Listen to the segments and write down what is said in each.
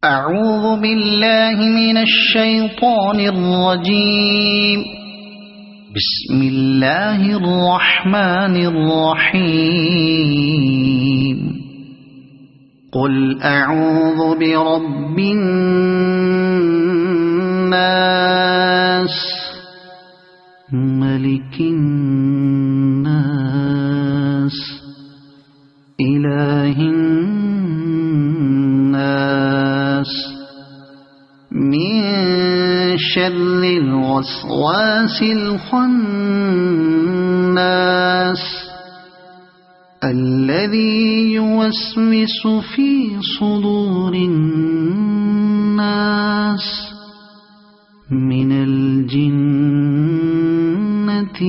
أعوذ بالله من الشيطان الرجيم. بسم الله الرحمن الرحيم. قل أعوذ برب الناس ملك الناس إله الناس من شر الوسواس الخناس الذي يوسوس في صدور الناس من الجنة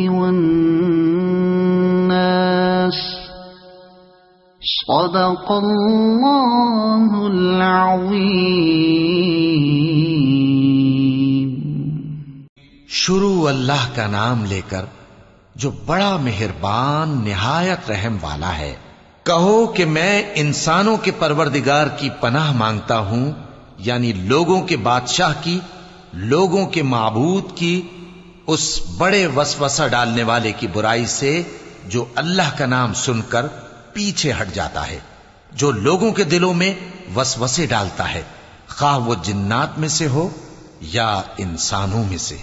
والناس. صدق اللہ العظیم. شروع اللہ کا نام لے کر جو بڑا مہربان نہایت رحم والا ہے. کہو کہ میں انسانوں کے پروردگار کی پناہ مانگتا ہوں، یعنی لوگوں کے بادشاہ کی، لوگوں کے معبود کی، اس بڑے وسوسہ ڈالنے والے کی برائی سے جو اللہ کا نام سن کر پیچھے ہٹ جاتا ہے، جو لوگوں کے دلوں میں وسوسے ڈالتا ہے، خواہ وہ جنات میں سے ہو یا انسانوں میں سے.